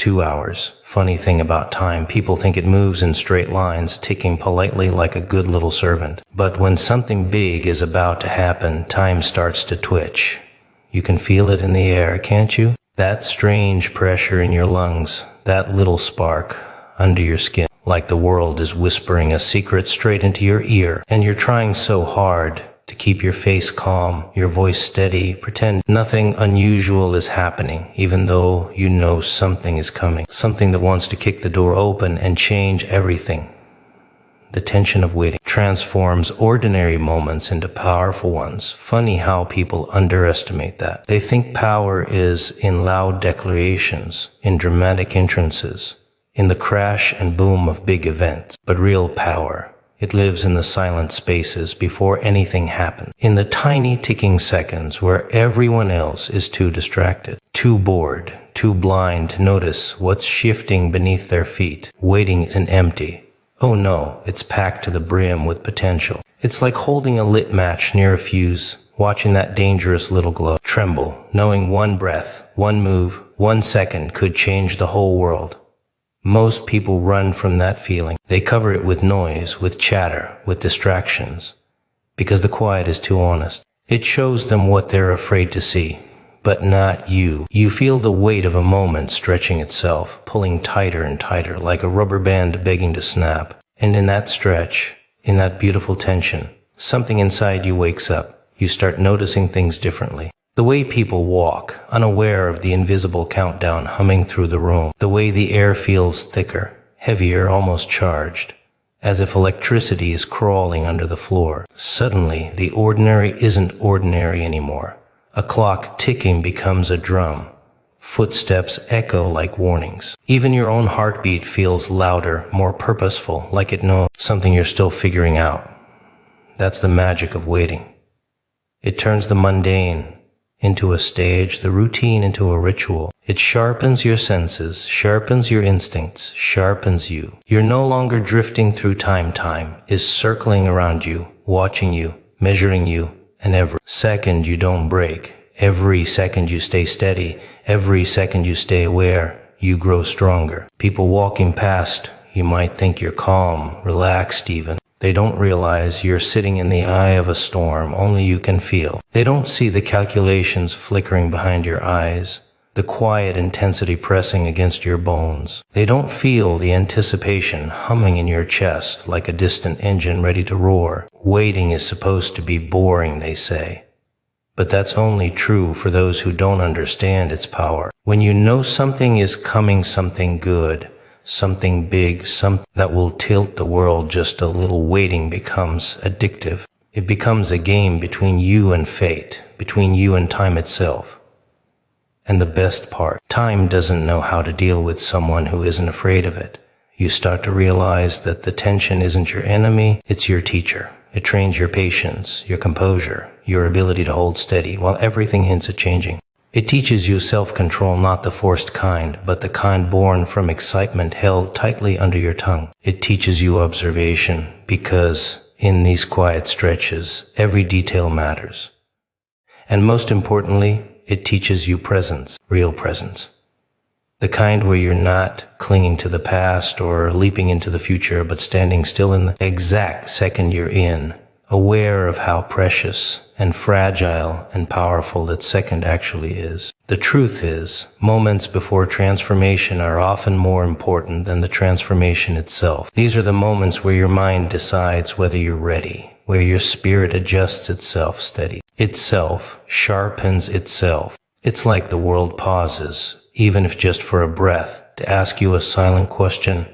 2 hours. Funny thing about time, people think it moves in straight lines, ticking politely like a good little servant. But when something big is about to happen, time starts to twitch. You can feel it in the air, can't you? That strange pressure in your lungs, that little spark under your skin, like the world is whispering a secret straight into your ear, and you're trying so hard to keep your face calm, your voice steady, pretend nothing unusual is happening, even though you know something is coming, something that wants to kick the door open and change everything. The tension of waiting transforms ordinary moments into powerful ones. Funny how people underestimate that. They think power is in loud declarations, in dramatic entrances, in the crash and boom of big events. But real power, it lives in the silent spaces before anything happens, in the tiny ticking seconds where everyone else is too distracted, too bored, too blind to notice what's shifting beneath their feet. Waiting isn't empty. Oh no, it's packed to the brim with potential. It's like holding a lit match near a fuse, watching that dangerous little glow tremble, knowing one breath, one move, 1 second could change the whole world. Most people run from that feeling. They cover it with noise, with chatter, with distractions, because the quiet is too honest. It shows them what they're afraid to see, but not you. You feel the weight of a moment stretching itself, pulling tighter and tighter, like a rubber band begging to snap. And in that stretch, in that beautiful tension, something inside you wakes up. You start noticing things differently. The way people walk, unaware of the invisible countdown humming through the room. The way the air feels thicker, heavier, almost charged, as if electricity is crawling under the floor. Suddenly, the ordinary isn't ordinary anymore. A clock ticking becomes a drum. Footsteps echo like warnings. Even your own heartbeat feels louder, more purposeful, like it knows something you're still figuring out. That's the magic of waiting. It turns the mundane into a stage, the routine into a ritual. It sharpens your senses, sharpens your instincts, sharpens you. You're no longer drifting through time. Time is circling around you, watching you, measuring you, and every second you don't break, every second you stay steady, every second you stay aware, you grow stronger. People walking past, you might think you're calm, relaxed even. They don't realize you're sitting in the eye of a storm only you can feel. They don't see the calculations flickering behind your eyes, the quiet intensity pressing against your bones. They don't feel the anticipation humming in your chest like a distant engine ready to roar. Waiting is supposed to be boring, they say. But that's only true for those who don't understand its power. When you know something is coming, something good, something big, something that will tilt the world just a little, waiting becomes addictive. It becomes a game between you and fate, between you and time itself. And the best part, time doesn't know how to deal with someone who isn't afraid of it. You start to realize that the tension isn't your enemy, it's your teacher. It trains your patience, your composure, your ability to hold steady while everything hints at changing. It teaches you self-control, not the forced kind, but the kind born from excitement held tightly under your tongue. It teaches you observation, because in these quiet stretches, every detail matters. And most importantly, it teaches you presence, real presence. The kind where you're not clinging to the past or leaping into the future, but standing still in the exact second you're in, aware of how precious and fragile and powerful that second actually is. The truth is, moments before transformation are often more important than the transformation itself. These are the moments where your mind decides whether you're ready, where your spirit adjusts itself steady, itself sharpens itself. It's like the world pauses, even if just for a breath, to ask you a silent question.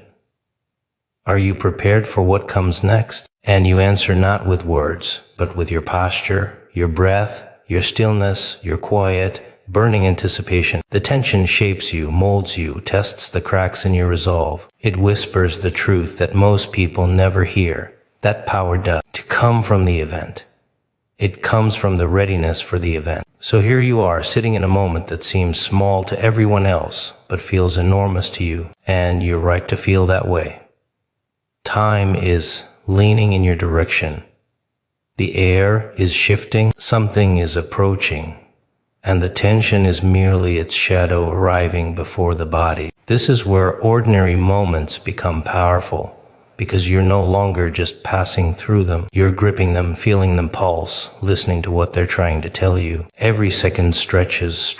Are you prepared for what comes next? And you answer not with words, but with your posture, your breath, your stillness, your quiet, burning anticipation. The tension shapes you, molds you, tests the cracks in your resolve. It whispers the truth that most people never hear. That power does to come from the event. It comes from the readiness for the event. So here you are, sitting in a moment that seems small to everyone else, but feels enormous to you, and you're right to feel that way. Time is leaning in your direction. The air is shifting, something is approaching, and the tension is merely its shadow arriving before the body. This is where ordinary moments become powerful, because you're no longer just passing through them. You're gripping them, feeling them pulse, listening to what they're trying to tell you. Every second stretches,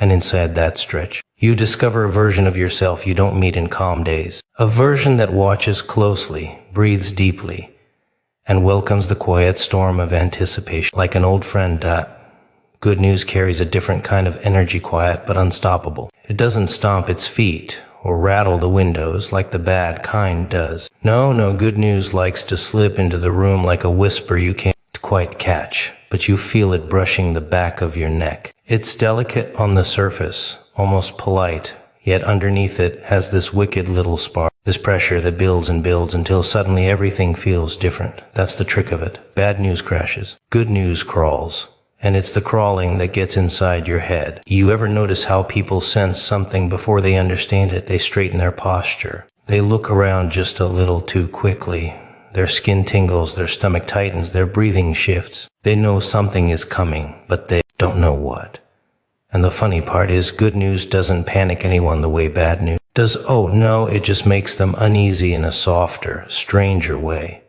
and inside that stretch, you discover a version of yourself you don't meet in calm days. A version that watches closely, breathes deeply, and welcomes the quiet storm of anticipation. Like an old friend, good news carries a different kind of energy, quiet but unstoppable. It doesn't stomp its feet or rattle the windows like the bad kind does. No, good news likes to slip into the room like a whisper you can't quite catch, but you feel it brushing the back of your neck. It's delicate on the surface, almost polite, yet underneath it has this wicked little spark, this pressure that builds and builds until suddenly everything feels different. That's the trick of it. Bad news crashes. Good news crawls. And it's the crawling that gets inside your head. You ever notice how people sense something before they understand it? They straighten their posture. They look around just a little too quickly. Their skin tingles, their stomach tightens, their breathing shifts. They know something is coming, but they don't know what. And the funny part is, good news doesn't panic anyone the way bad news does. Oh no, it just makes them uneasy in a softer, stranger way.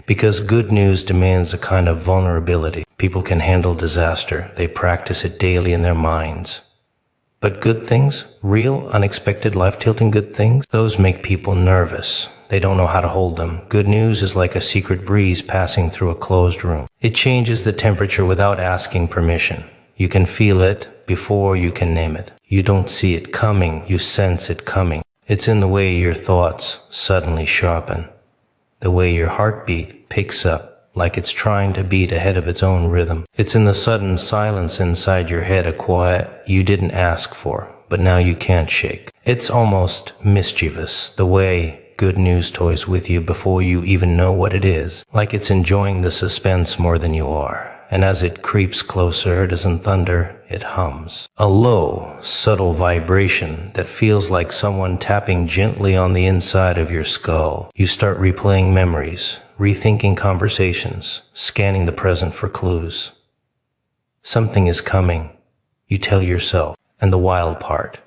Because good news demands a kind of vulnerability. People can handle disaster. They practice it daily in their minds. But good things, real, unexpected, life-tilting good things, those make people nervous. They don't know how to hold them. Good news is like a secret breeze passing through a closed room. It changes the temperature without asking permission. You can feel it before you can name it. You don't see it coming, you sense it coming. It's in the way your thoughts suddenly sharpen. The way your heartbeat picks up, like it's trying to beat ahead of its own rhythm. It's in the sudden silence inside your head, a quiet you didn't ask for, but now you can't shake. It's almost mischievous, the way good news toys with you before you even know what it is, like it's enjoying the suspense more than you are. And as it creeps closer, it doesn't thunder, it hums. A low, subtle vibration that feels like someone tapping gently on the inside of your skull. You start replaying memories, rethinking conversations, scanning the present for clues. Something is coming, you tell yourself. And the wild part,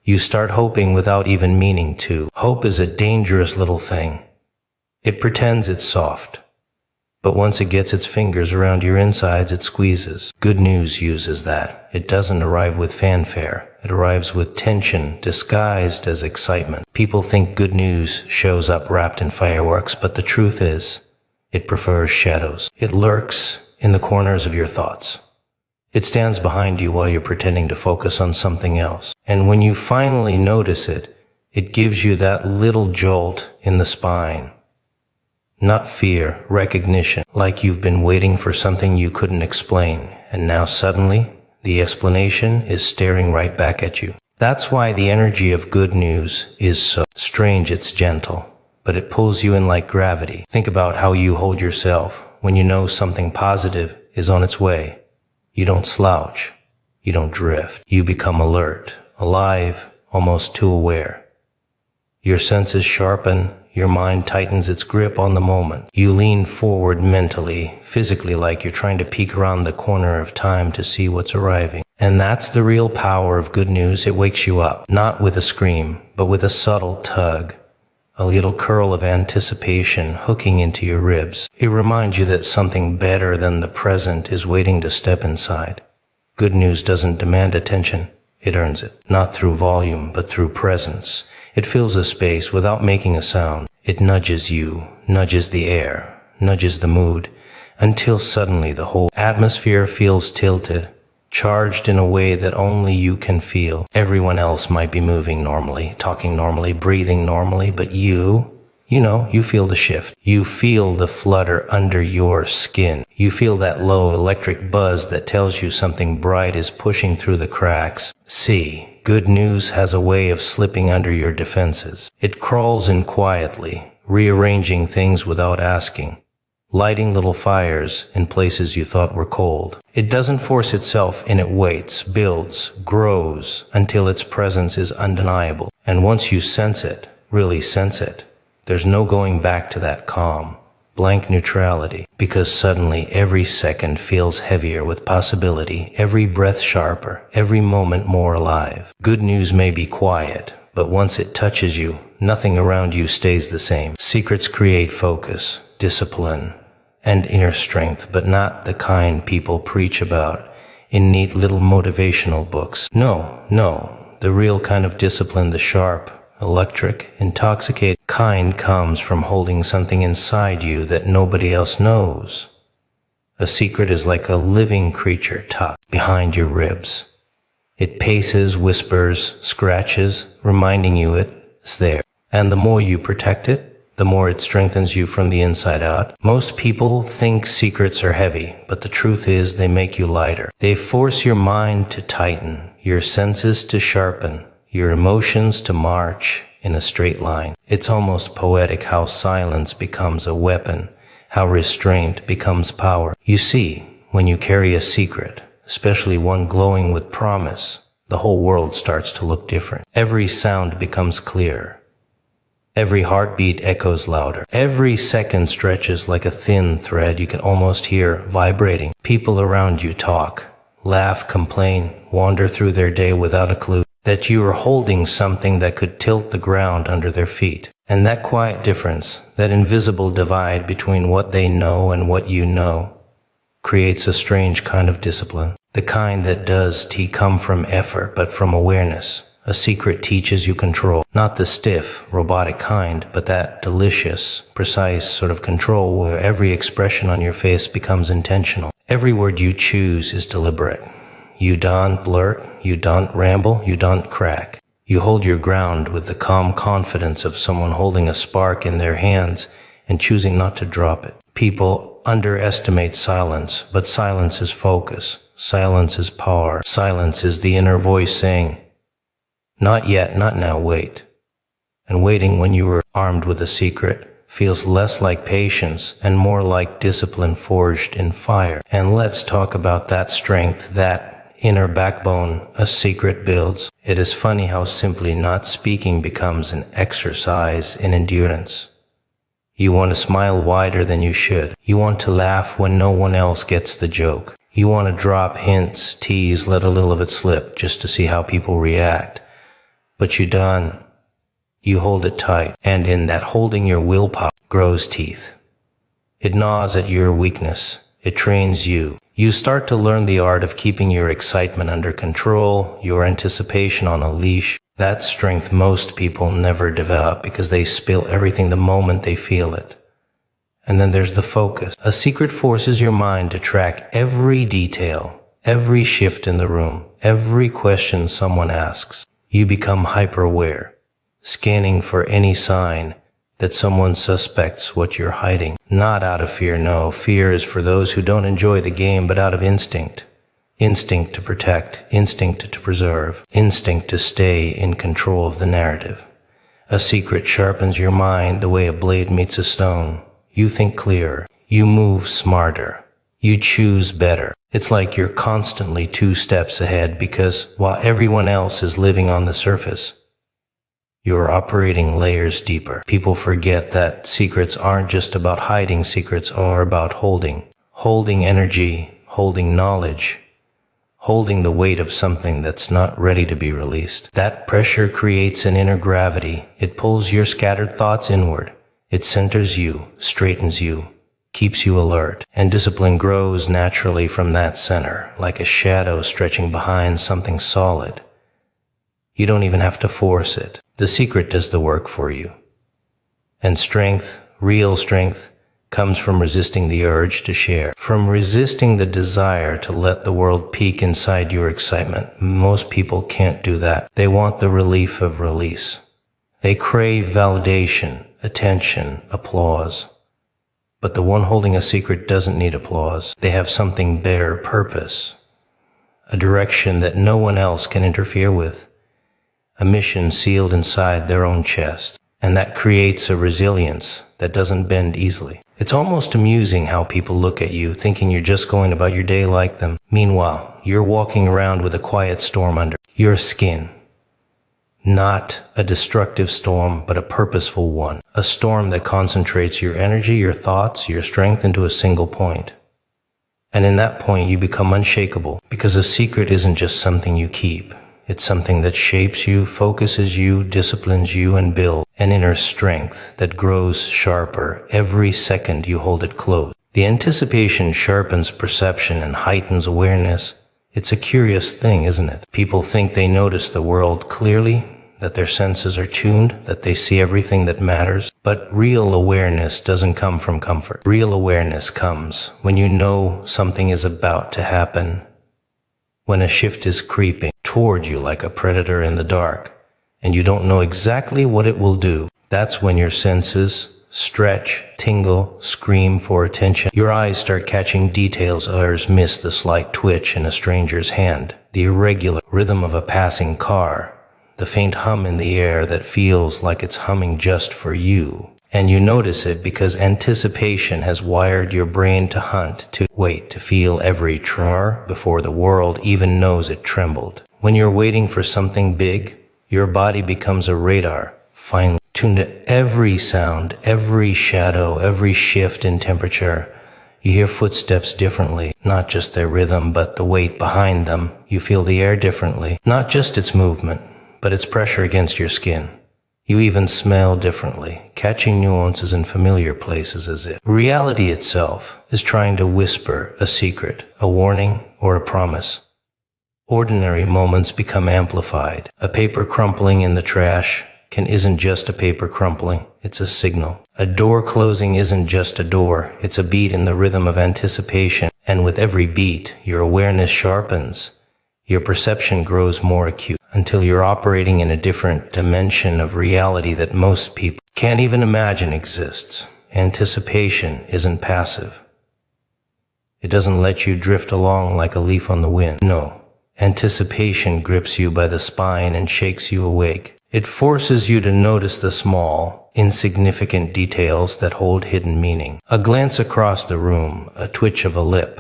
you start hoping without even meaning to. Hope is a dangerous little thing. It pretends it's soft, but once it gets its fingers around your insides, it squeezes. Good news uses that. It doesn't arrive with fanfare. It arrives with tension, disguised as excitement. People think good news shows up wrapped in fireworks, but the truth is, it prefers shadows. It lurks in the corners of your thoughts. It stands behind you while you're pretending to focus on something else. And when you finally notice it, it gives you that little jolt in the spine. Not fear, recognition, like you've been waiting for something you couldn't explain, and now suddenly, the explanation is staring right back at you. That's why the energy of good news is so strange. It's gentle, but it pulls you in like gravity. Think about how you hold yourself when you know something positive is on its way. You don't slouch. You don't drift. You become alert, alive, almost too aware. Your senses sharpen. Your mind tightens its grip on the moment. You lean forward mentally, physically, like you're trying to peek around the corner of time to see what's arriving. And that's the real power of good news. It wakes you up, not with a scream, but with a subtle tug, a little curl of anticipation hooking into your ribs. It reminds you that something better than the present is waiting to step inside. Good news doesn't demand attention. It earns it, not through volume, but through presence. It fills a space without making a sound. It nudges you, nudges the air, nudges the mood, until suddenly the whole atmosphere feels tilted, charged in a way that only you can feel. Everyone else might be moving normally, talking normally, breathing normally, but you feel the shift. You feel the flutter under your skin. You feel that low electric buzz that tells you something bright is pushing through the cracks. See, good news has a way of slipping under your defenses. It crawls in quietly, rearranging things without asking, lighting little fires in places you thought were cold. It doesn't force itself in. It waits, builds, grows, until its presence is undeniable. And once you sense it, really sense it, there's no going back to that calm, blank neutrality, because suddenly every second feels heavier with possibility, every breath sharper, every moment more alive. Good news may be quiet, but once it touches you, nothing around you stays the same. Secrets create focus, discipline, and inner strength, but not the kind people preach about in neat little motivational books. No, the real kind of discipline, the sharp, electric, intoxicating kind, comes from holding something inside you that nobody else knows. A secret is like a living creature tucked behind your ribs. It paces, whispers, scratches, reminding you it's there. And the more you protect it, the more it strengthens you from the inside out. Most people think secrets are heavy, but the truth is they make you lighter. They force your mind to tighten, your senses to sharpen, your emotions to march in a straight line. It's almost poetic how silence becomes a weapon, how restraint becomes power. You see, when you carry a secret, especially one glowing with promise, the whole world starts to look different. Every sound becomes clear. Every heartbeat echoes louder. Every second stretches like a thin thread you can almost hear vibrating. People around you talk, laugh, complain, wander through their day without a clue that you are holding something that could tilt the ground under their feet. And that quiet difference, that invisible divide between what they know and what you know, creates a strange kind of discipline. The kind that does come from effort, but from awareness. A secret teaches you control, not the stiff, robotic kind, but that delicious, precise sort of control where every expression on your face becomes intentional. Every word you choose is deliberate. You don't blurt, you don't ramble, you don't crack. You hold your ground with the calm confidence of someone holding a spark in their hands and choosing not to drop it. People underestimate silence, but silence is focus. Silence is power. Silence is the inner voice saying, "Not yet, not now, wait." And waiting when you are armed with a secret feels less like patience and more like discipline forged in fire. And let's talk about that strength, that inner backbone a secret builds. It is funny how simply not speaking becomes an exercise in endurance. You want to smile wider than you should. You want to laugh when no one else gets the joke. You want to drop hints, tease, let a little of it slip just to see how people react. But you don't. You hold it tight, and in that holding your willpower grows teeth. It gnaws at your weakness. It trains you. You start to learn the art of keeping your excitement under control, your anticipation on a leash. That strength most people never develop because they spill everything the moment they feel it. And then there's the focus. A secret forces your mind to track every detail, every shift in the room, every question someone asks. You become hyper-aware, scanning for any sign that someone suspects what you're hiding. Not out of fear, no. Fear is for those who don't enjoy the game, but out of instinct. Instinct to protect, instinct to preserve, instinct to stay in control of the narrative. A secret sharpens your mind the way a blade meets a stone. You think clearer. You move smarter. You choose better. It's like you're constantly 2 steps ahead because while everyone else is living on the surface, you're operating layers deeper. People forget that secrets aren't just about hiding. Secrets are about holding. Holding energy, holding knowledge, holding the weight of something that's not ready to be released. That pressure creates an inner gravity. It pulls your scattered thoughts inward. It centers you, straightens you, keeps you alert. And discipline grows naturally from that center, like a shadow stretching behind something solid. You don't even have to force it. The secret does the work for you. And strength, real strength, comes from resisting the urge to share, from resisting the desire to let the world peek inside your excitement. Most people can't do that. They want the relief of release. They crave validation, attention, applause. But the one holding a secret doesn't need applause. They have something better, purpose, a direction that no one else can interfere with. A mission sealed inside their own chest, and that creates a resilience that doesn't bend easily. It's almost amusing how people look at you thinking you're just going about your day like them. Meanwhile, you're walking around with a quiet storm under your skin. Not a destructive storm, but a purposeful one. A storm that concentrates your energy, your thoughts, your strength into a single point. And in that point, you become unshakable, because a secret isn't just something you keep. It's something that shapes you, focuses you, disciplines you, and builds an inner strength that grows sharper every second you hold it close. The anticipation sharpens perception and heightens awareness. It's a curious thing, isn't it? People think they notice the world clearly, that their senses are tuned, that they see everything that matters. But real awareness doesn't come from comfort. Real awareness comes when you know something is about to happen, when a shift is creeping toward you like a predator in the dark, and you don't know exactly what it will do. That's when your senses stretch, tingle, scream for attention. Your eyes start catching details others miss, the slight twitch in a stranger's hand, the irregular rhythm of a passing car, the faint hum in the air that feels like it's humming just for you. And you notice it because anticipation has wired your brain to hunt, to wait, to feel every tremor before the world even knows it trembled. When you're waiting for something big, your body becomes a radar, finely tuned to every sound, every shadow, every shift in temperature. You hear footsteps differently, not just their rhythm, but the weight behind them. You feel the air differently, not just its movement, but its pressure against your skin. You even smell differently, catching nuances in familiar places as if reality itself is trying to whisper a secret, a warning, or a promise. Ordinary moments become amplified. A paper crumpling in the trash isn't just a paper crumpling, it's a signal. A door closing isn't just a door, it's a beat in the rhythm of anticipation. And with every beat, your awareness sharpens. Your perception grows more acute until you're operating in a different dimension of reality that most people can't even imagine exists. Anticipation isn't passive. It doesn't let you drift along like a leaf on the wind. No. Anticipation grips you by the spine and shakes you awake. It forces you to notice the small, insignificant details that hold hidden meaning. A glance across the room, a twitch of a lip,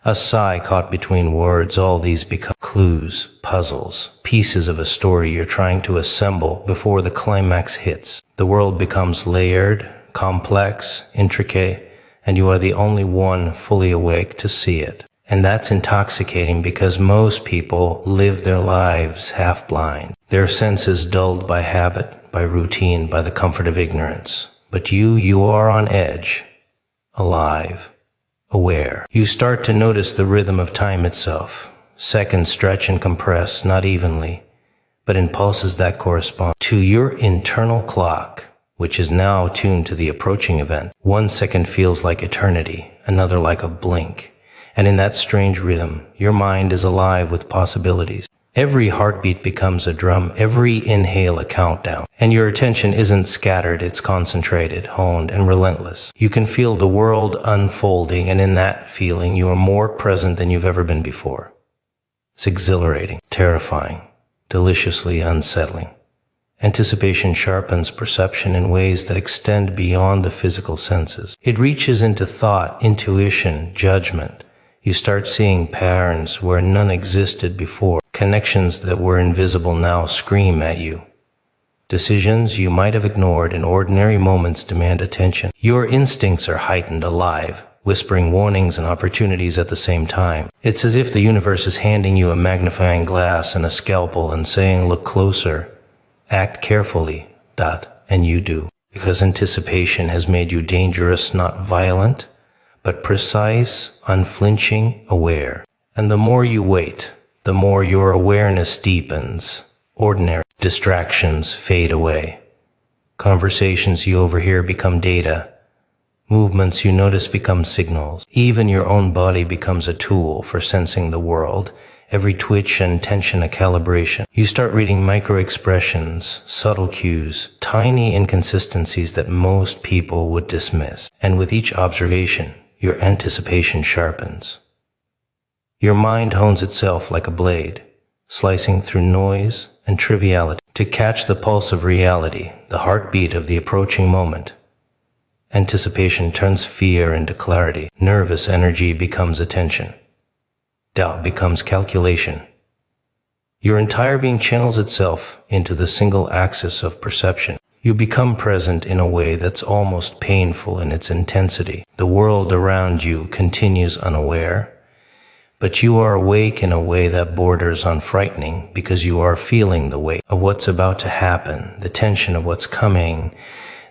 a sigh caught between words, all these become clues, puzzles, pieces of a story you're trying to assemble before the climax hits. The world becomes layered, complex, intricate, and you are the only one fully awake to see it. And that's intoxicating because most people live their lives half blind, their senses dulled by habit, by routine, by the comfort of ignorance. But you are on edge, alive, aware. You start to notice the rhythm of time itself. Seconds stretch and compress, not evenly, but in pulses that correspond to your internal clock, which is now tuned to the approaching event. 1 second feels like eternity, another like a blink. And in that strange rhythm, your mind is alive with possibilities. Every heartbeat becomes a drum, every inhale a countdown. And your attention isn't scattered, it's concentrated, honed, and relentless. You can feel the world unfolding, and in that feeling, you are more present than you've ever been before. It's exhilarating, terrifying, deliciously unsettling. Anticipation sharpens perception in ways that extend beyond the physical senses. It reaches into thought, intuition, judgment. You start seeing patterns where none existed before. Connections that were invisible now scream at you. Decisions you might have ignored in ordinary moments demand attention. Your instincts are heightened, alive, whispering warnings and opportunities at the same time. It's as if the universe is handing you a magnifying glass and a scalpel and saying, look closer, act carefully, and you do. Because anticipation has made you dangerous, not violent, but precise, unflinching, aware. And the more you wait, the more your awareness deepens. Ordinary distractions fade away. Conversations you overhear become data. Movements you notice become signals. Even your own body becomes a tool for sensing the world. Every twitch and tension a calibration. You start reading micro-expressions, subtle cues, tiny inconsistencies that most people would dismiss. And with each observation, your anticipation sharpens. Your mind hones itself like a blade, slicing through noise and triviality to catch the pulse of reality, the heartbeat of the approaching moment. Anticipation turns fear into clarity. Nervous energy becomes attention. Doubt becomes calculation. Your entire being channels itself into the single axis of perception. You become present in a way that's almost painful in its intensity. The world around you continues unaware, but you are awake in a way that borders on frightening because you are feeling the weight of what's about to happen, the tension of what's coming,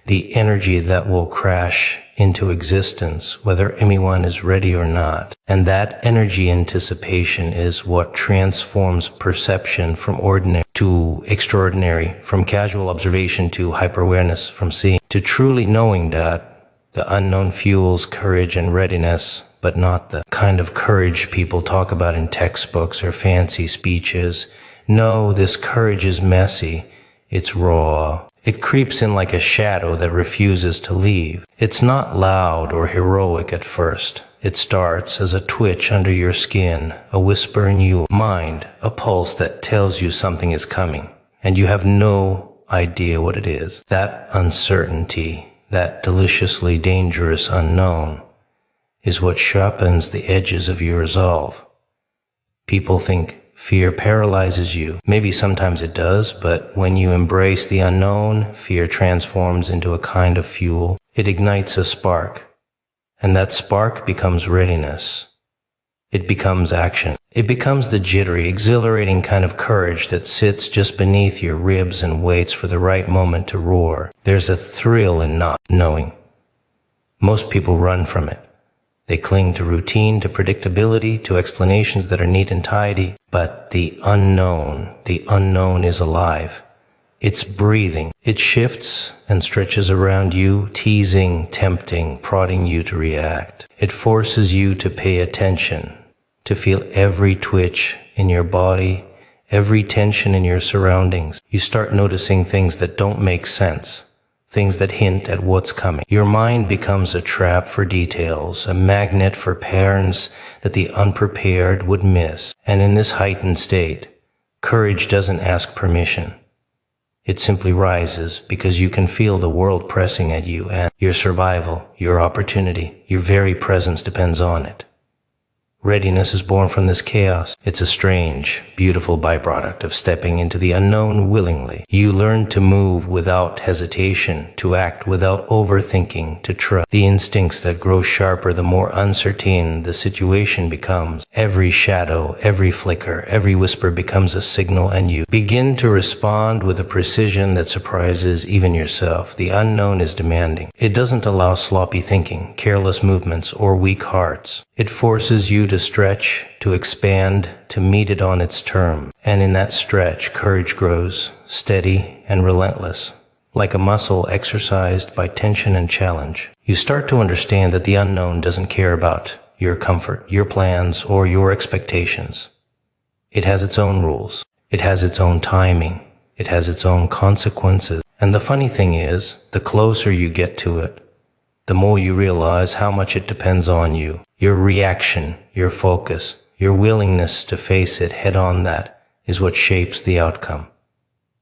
the energy that will crash into existence, whether anyone is ready or not. And that energy anticipation is what transforms perception from ordinary to extraordinary, from casual observation to hyper-awareness, from seeing to truly knowing that the unknown fuels courage and readiness, but not the kind of courage people talk about in textbooks or fancy speeches. No, this courage is messy. It's raw. It creeps in like a shadow that refuses to leave. It's not loud or heroic at first. It starts as a twitch under your skin, a whisper in your mind, a pulse that tells you something is coming, and you have no idea what it is. That uncertainty, that deliciously dangerous unknown, is what sharpens the edges of your resolve. People think fear paralyzes you. Maybe sometimes it does, but when you embrace the unknown, fear transforms into a kind of fuel. It ignites a spark, and that spark becomes readiness. It becomes action. It becomes the jittery, exhilarating kind of courage that sits just beneath your ribs and waits for the right moment to roar. There's a thrill in not knowing. Most people run from it. They cling to routine, to predictability, to explanations that are neat and tidy. But the unknown is alive. It's breathing. It shifts and stretches around you, teasing, tempting, prodding you to react. It forces you to pay attention, to feel every twitch in your body, every tension in your surroundings. You start noticing things that don't make sense. Things that hint at what's coming. Your mind becomes a trap for details, a magnet for patterns that the unprepared would miss. And in this heightened state, courage doesn't ask permission. It simply rises because you can feel the world pressing at you, and your survival, your opportunity, your very presence depends on it. Readiness is born from this chaos. It's a strange, beautiful byproduct of stepping into the unknown willingly. You learn to move without hesitation, to act without overthinking, to trust the instincts that grow sharper the more uncertain the situation becomes. Every shadow, every flicker, every whisper becomes a signal, and you begin to respond with a precision that surprises even yourself. The unknown is demanding. It doesn't allow sloppy thinking, careless movements, or weak hearts. It forces you to stretch, to expand, to meet it on its terms. And in that stretch, courage grows, steady and relentless, like a muscle exercised by tension and challenge. You start to understand that the unknown doesn't care about your comfort, your plans, or your expectations. It has its own rules. It has its own timing. It has its own consequences. And the funny thing is, the closer you get to it, the more you realize how much it depends on you. Your reaction, your focus, your willingness to face it head on, that is what shapes the outcome.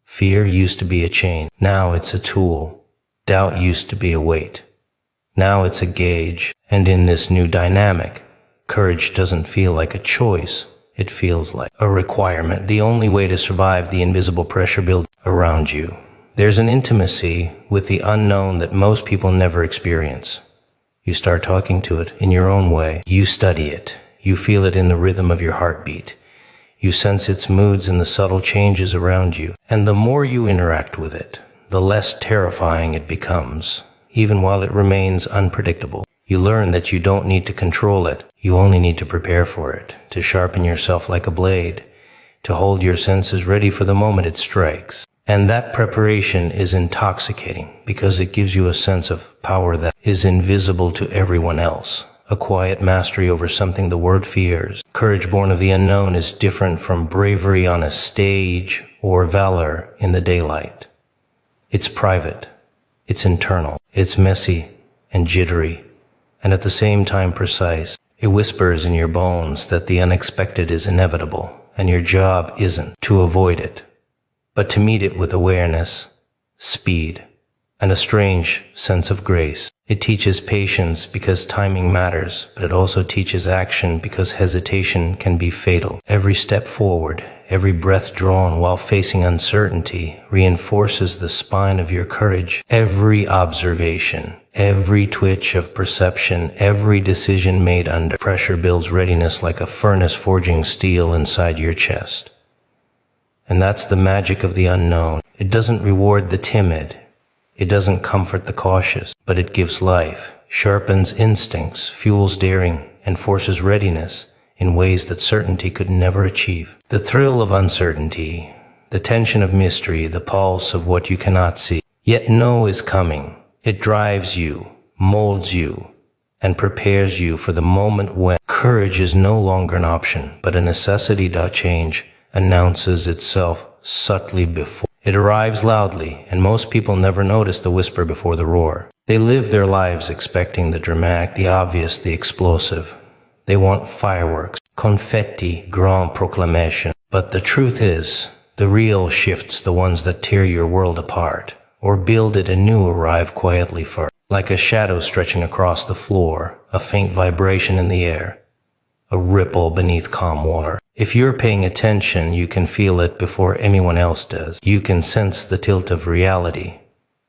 Fear used to be a chain. Now it's a tool. Doubt used to be a weight. Now it's a gauge. And in this new dynamic, courage doesn't feel like a choice. It feels like a requirement, the only way to survive the invisible pressure built around you. There's an intimacy with the unknown that most people never experience. You start talking to it in your own way. You study it. You feel it in the rhythm of your heartbeat. You sense its moods in the subtle changes around you. And the more you interact with it, the less terrifying it becomes, even while it remains unpredictable. You learn that you don't need to control it. You only need to prepare for it, to sharpen yourself like a blade, to hold your senses ready for the moment it strikes. And that preparation is intoxicating because it gives you a sense of power that is invisible to everyone else, a quiet mastery over something the world fears. Courage born of the unknown is different from bravery on a stage or valor in the daylight. It's private, it's internal, it's messy and jittery, and at the same time precise. It whispers in your bones that the unexpected is inevitable, and your job isn't to avoid it, but to meet it with awareness, speed, and a strange sense of grace. It teaches patience because timing matters, but it also teaches action because hesitation can be fatal. Every step forward, every breath drawn while facing uncertainty reinforces the spine of your courage. Every observation, every twitch of perception, every decision made under pressure builds readiness like a furnace forging steel inside your chest. And that's the magic of the unknown. It doesn't reward the timid. It doesn't comfort the cautious, but it gives life, sharpens instincts, fuels daring, and forces readiness in ways that certainty could never achieve. The thrill of uncertainty, the tension of mystery, the pulse of what you cannot see, yet know is coming. It drives you, molds you, and prepares you for the moment when courage is no longer an option, but a necessity. Change announces itself subtly before. It arrives loudly, and most people never notice the whisper before the roar. They live their lives expecting the dramatic, the obvious, the explosive. They want fireworks, confetti, grand proclamation. But the truth is, the real shifts, the ones that tear your world apart, or build it anew, arrive quietly first. Like a shadow stretching across the floor, a faint vibration in the air, a ripple beneath calm water. If you're paying attention, you can feel it before anyone else does. You can sense the tilt of reality,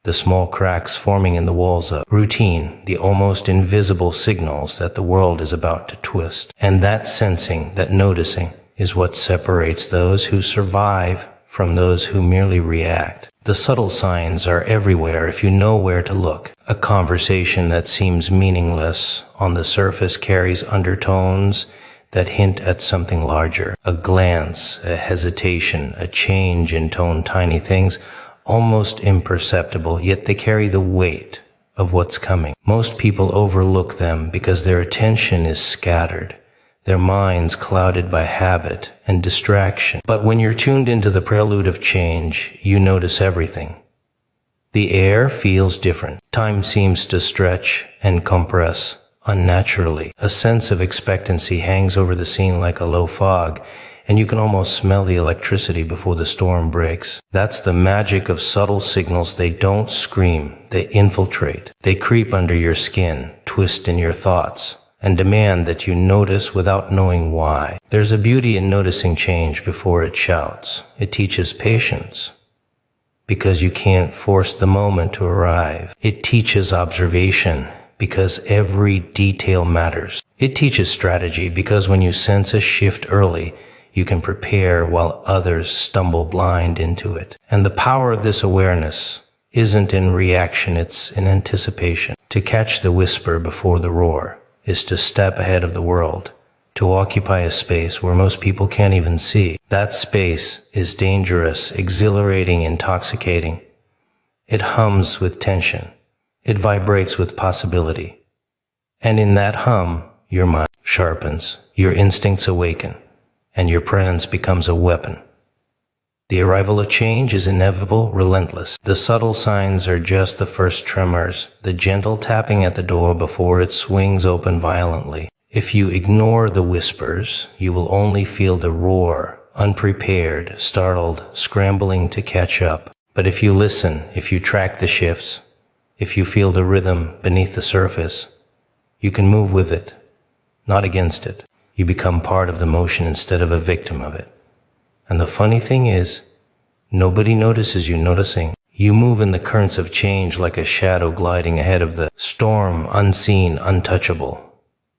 the small cracks forming in the walls of routine, the almost invisible signals that the world is about to twist. And that sensing, that noticing, is what separates those who survive from those who merely react. The subtle signs are everywhere if you know where to look. A conversation that seems meaningless on the surface carries undertones that hint at something larger. A glance, a hesitation, a change in tone, tiny things, almost imperceptible, yet they carry the weight of what's coming. Most people overlook them because their attention is scattered, their minds clouded by habit and distraction. But when you're tuned into the prelude of change, you notice everything. The air feels different. Time seems to stretch and compress unnaturally. A sense of expectancy hangs over the scene like a low fog, and you can almost smell the electricity before the storm breaks. That's the magic of subtle signals. They don't scream, they infiltrate. They creep under your skin, twist in your thoughts, and demand that you notice without knowing why. There's a beauty in noticing change before it shouts. It teaches patience, because you can't force the moment to arrive. It teaches observation, because every detail matters. It teaches strategy, because when you sense a shift early, you can prepare while others stumble blind into it. And the power of this awareness isn't in reaction, it's in anticipation. To catch the whisper before the roar is to step ahead of the world, to occupy a space where most people can't even see. That space is dangerous, exhilarating, intoxicating. It hums with tension. It vibrates with possibility. And in that hum, your mind sharpens, your instincts awaken, and your presence becomes a weapon. The arrival of change is inevitable, relentless. The subtle signs are just the first tremors, the gentle tapping at the door before it swings open violently. If you ignore the whispers, you will only feel the roar, unprepared, startled, scrambling to catch up. But if you listen, if you track the shifts, if you feel the rhythm beneath the surface, you can move with it, not against it. You become part of the motion instead of a victim of it. And the funny thing is, nobody notices you noticing. You move in the currents of change like a shadow gliding ahead of the storm, unseen, untouchable,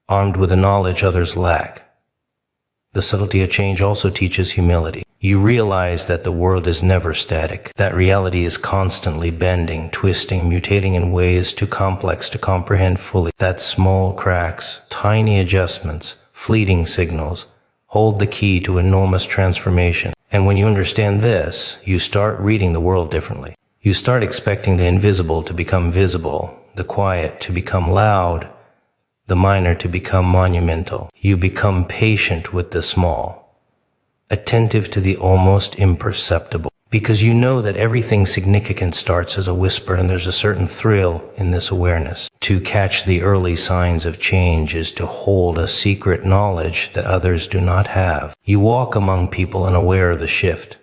armed with a knowledge others lack. The subtlety of change also teaches humility. You realize that the world is never static, that reality is constantly bending, twisting, mutating in ways too complex to comprehend fully, that small cracks, tiny adjustments, fleeting signals, hold the key to enormous transformation. And when you understand this, you start reading the world differently. You start expecting the invisible to become visible, the quiet to become loud, the minor to become monumental. You become patient with the small, attentive to the almost imperceptible, because you know that everything significant starts as a whisper, and there's a certain thrill in this awareness. To catch the early signs of change is to hold a secret knowledge that others do not have. You walk among people unaware of the shift,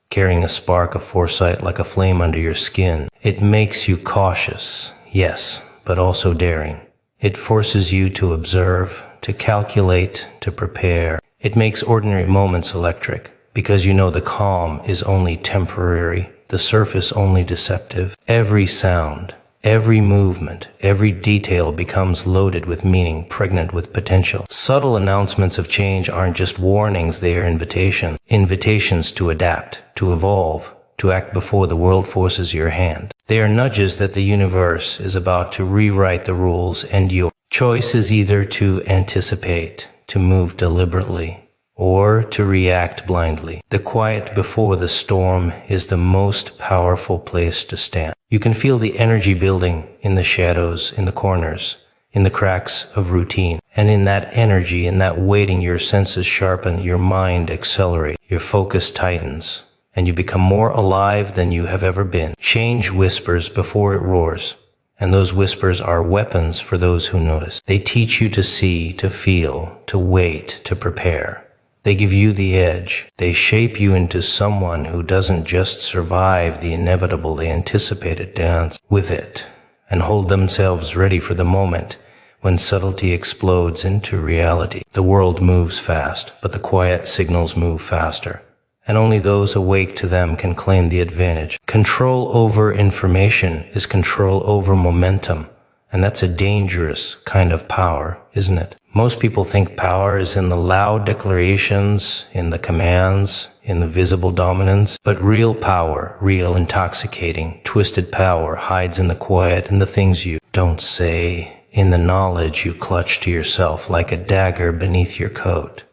carrying a spark of foresight like a flame under your skin. It makes you cautious, yes, but also daring. It forces you to observe, to calculate, to prepare. It makes ordinary moments electric, because you know the calm is only temporary, the surface only deceptive. Every sound, every movement, every detail becomes loaded with meaning, pregnant with potential. Subtle announcements of change aren't just warnings, they are invitations to adapt, to evolve, to act before the world forces your hand. They are nudges that the universe is about to rewrite the rules, and your choice is either to anticipate, to move deliberately, or to react blindly. The quiet before the storm is the most powerful place to stand. You can feel the energy building in the shadows, in the corners, in the cracks of routine. And in that energy, in that waiting, your senses sharpen, your mind accelerates, your focus tightens, and you become more alive than you have ever been. Change whispers before it roars, and those whispers are weapons for those who notice. They teach you to see, to feel, to wait, to prepare. They give you the edge. They shape you into someone who doesn't just survive the inevitable, they anticipate it, dance with it, and hold themselves ready for the moment when subtlety explodes into reality. The world moves fast, but the quiet signals move faster, and only those awake to them can claim the advantage. Control over information is control over momentum, and that's a dangerous kind of power, isn't it? Most people think power is in the loud declarations, in the commands, in the visible dominance, but real power, real intoxicating, twisted power hides in the quiet, in the things you don't say, in the knowledge you clutch to yourself like a dagger beneath your coat.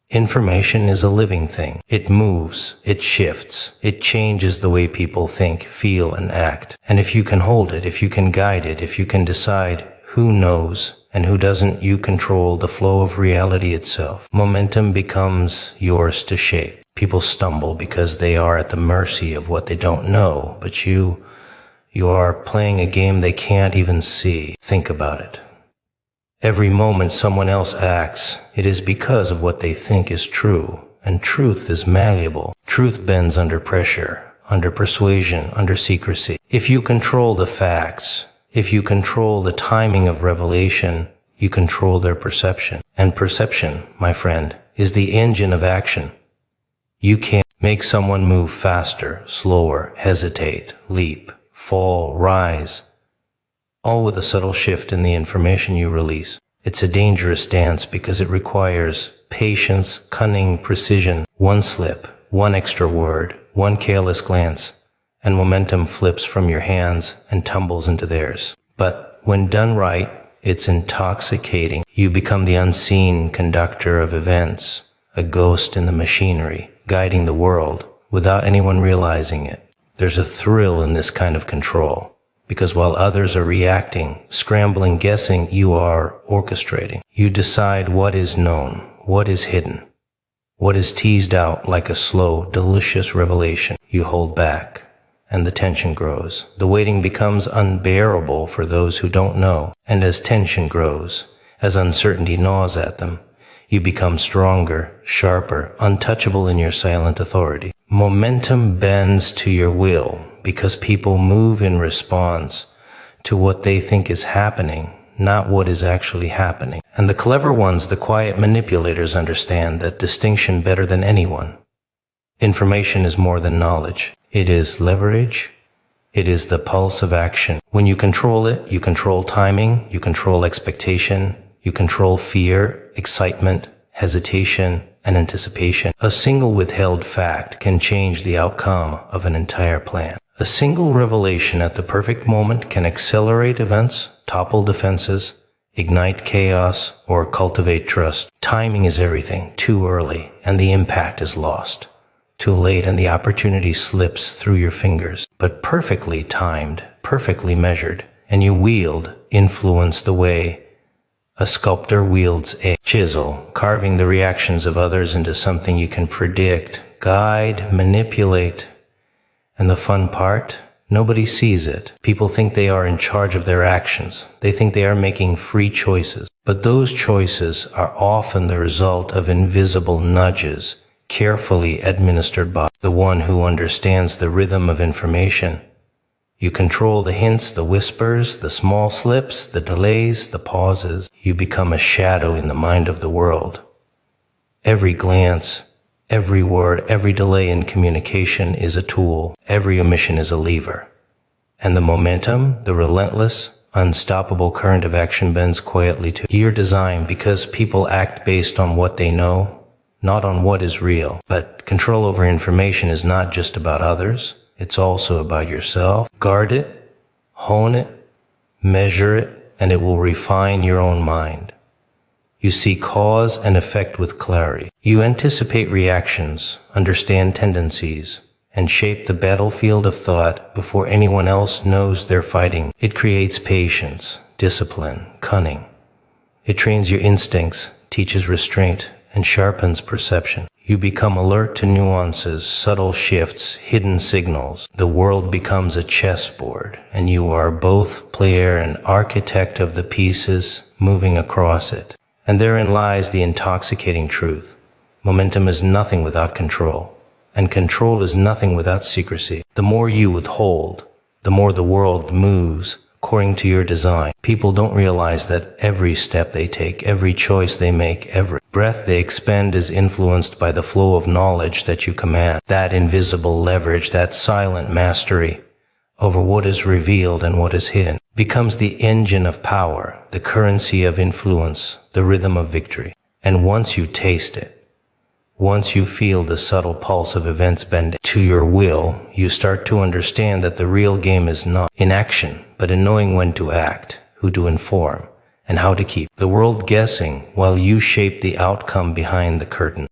Information is a living thing. It moves, it shifts, it changes the way people think, feel, and act. And if you can hold it, if you can guide it, if you can decide who knows and who doesn't, you control the flow of reality itself. Momentum becomes yours to shape. People stumble because they are at the mercy of what they don't know, but you are playing a game they can't even see. Think about it. Every moment someone else acts, it is because of what they think is true, and truth is malleable. Truth bends under pressure, under persuasion, under secrecy. If you control the facts, if you control the timing of revelation, you control their perception. And perception, my friend, is the engine of action. You can't make someone move faster, slower, hesitate, leap, fall, rise, all with a subtle shift in the information you release. It's a dangerous dance because it requires patience, cunning, precision. One slip, one extra word, one careless glance, and momentum flips from your hands and tumbles into theirs. But when done right, it's intoxicating. You become the unseen conductor of events, a ghost in the machinery, guiding the world without anyone realizing it. There's a thrill in this kind of control. Because while others are reacting, scrambling, guessing, you are orchestrating. You decide what is known, what is hidden, what is teased out like a slow, delicious revelation. You hold back, and the tension grows. The waiting becomes unbearable for those who don't know. And as tension grows, as uncertainty gnaws at them, you become stronger, sharper, untouchable in your silent authority. Momentum bends to your will, because people move in response to what they think is happening, not what is actually happening. And the clever ones, the quiet manipulators, understand that distinction better than anyone. Information is more than knowledge. It is leverage. It is the pulse of action. When you control it, you control timing, you control expectation, you control fear, excitement, hesitation, and anticipation. A single withheld fact can change the outcome of an entire plan. A single revelation at the perfect moment can accelerate events, topple defenses, ignite chaos, or cultivate trust. Timing is everything. Too early, and the impact is lost. Too late, and the opportunity slips through your fingers. But perfectly timed, perfectly measured, and you wield influence the way a sculptor wields a chisel, carving the reactions of others into something you can predict, guide, manipulate. And the fun part? Nobody sees it. People think they are in charge of their actions. They think they are making free choices. But those choices are often the result of invisible nudges, carefully administered by the one who understands the rhythm of information. You control the hints, the whispers, the small slips, the delays, the pauses. You become a shadow in the mind of the world. Every glance, every word, every delay in communication is a tool. Every omission is a lever. And the momentum, the relentless, unstoppable current of action bends quietly to your design because people act based on what they know, not on what is real. But control over information is not just about others. It's also about yourself. Guard it, hone it, measure it, and it will refine your own mind. You see cause and effect with clarity. You anticipate reactions, understand tendencies, and shape the battlefield of thought before anyone else knows they're fighting. It creates patience, discipline, cunning. It trains your instincts, teaches restraint, and sharpens perception. You become alert to nuances, subtle shifts, hidden signals. The world becomes a chessboard, and you are both player and architect of the pieces moving across it. And therein lies the intoxicating truth. Momentum is nothing without control, and control is nothing without secrecy. The more you withhold, the more the world moves according to your design. People don't realize that every step they take, every choice they make, every breath they expend is influenced by the flow of knowledge that you command. That invisible leverage, that silent mastery over what is revealed and what is hidden, becomes the engine of power, the currency of influence, the rhythm of victory. And once you taste it, once you feel the subtle pulse of events bend to your will, you start to understand that the real game is not in action, but in knowing when to act, who to inform, and how to keep the world guessing while you shape the outcome behind the curtain.